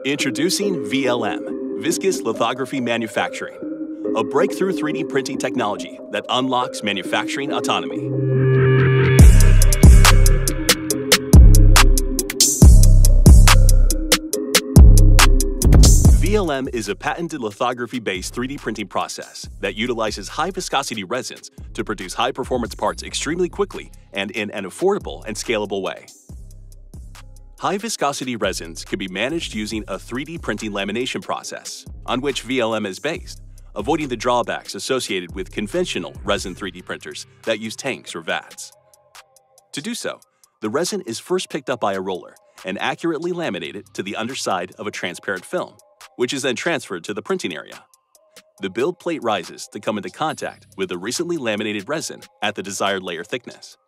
Introducing VLM, Viscous Lithography Manufacturing, a breakthrough 3D printing technology that unlocks manufacturing autonomy. VLM is a patented lithography-based 3D printing process that utilizes high-viscosity resins to produce high-performance parts extremely quickly and in an affordable and scalable way. High-viscosity resins can be managed using a 3D printing lamination process, on which VLM is based, avoiding the drawbacks associated with conventional resin 3D printers that use tanks or vats. To do so, the resin is first picked up by a roller and accurately laminated to the underside of a transparent film, which is then transferred to the printing area. The build plate rises to come into contact with the recently laminated resin at the desired layer thickness.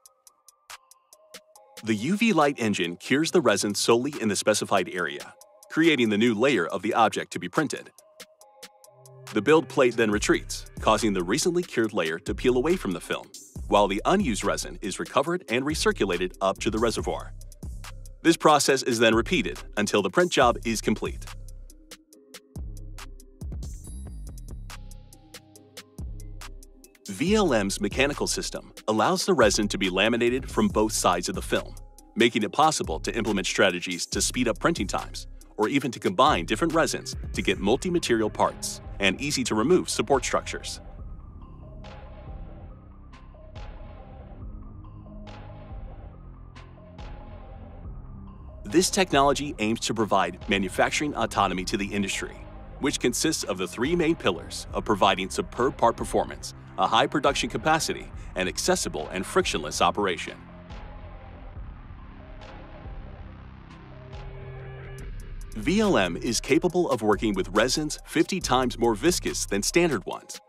The UV light engine cures the resin solely in the specified area, creating the new layer of the object to be printed. The build plate then retreats, causing the recently cured layer to peel away from the film, while the unused resin is recovered and recirculated up to the reservoir. This process is then repeated until the print job is complete. VLM's mechanical system allows the resin to be laminated from both sides of the film, making it possible to implement strategies to speed up printing times, or even to combine different resins to get multi-material parts and easy-to-remove support structures. This technology aims to provide manufacturing autonomy to the industry, which consists of the three main pillars of providing superb part performance, a high production capacity, and accessible and frictionless operation. VLM is capable of working with resins 50 times more viscous than standard ones.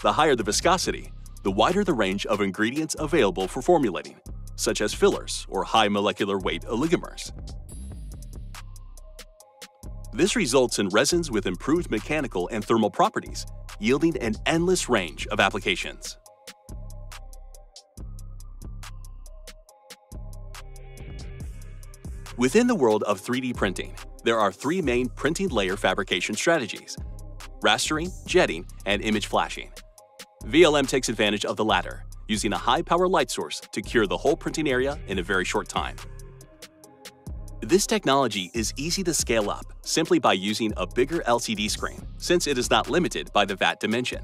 The higher the viscosity, the wider the range of ingredients available for formulating, such as fillers or high molecular weight oligomers. This results in resins with improved mechanical and thermal properties, yielding an endless range of applications. Within the world of 3D printing, there are three main printing layer fabrication strategies: rastering, jetting, and image flashing. VLM takes advantage of the latter, using a high-power light source to cure the whole printing area in a very short time. This technology is easy to scale up simply by using a bigger LCD screen, since it is not limited by the vat dimension.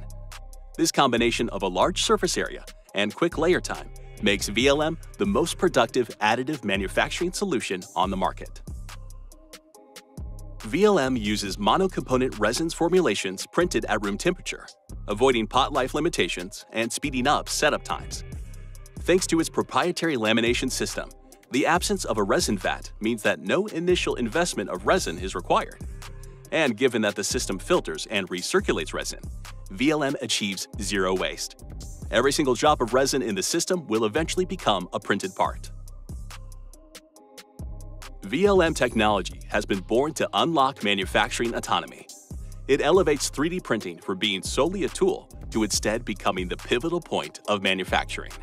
This combination of a large surface area and quick layer time makes VLM the most productive additive manufacturing solution on the market. VLM uses monocomponent resins formulations printed at room temperature, avoiding pot life limitations and speeding up setup times. Thanks to its proprietary lamination system, the absence of a resin vat means that no initial investment of resin is required. And given that the system filters and recirculates resin, VLM achieves zero waste. Every single drop of resin in the system will eventually become a printed part. VLM technology has been born to unlock manufacturing autonomy. It elevates 3D printing from being solely a tool to instead becoming the pivotal point of manufacturing.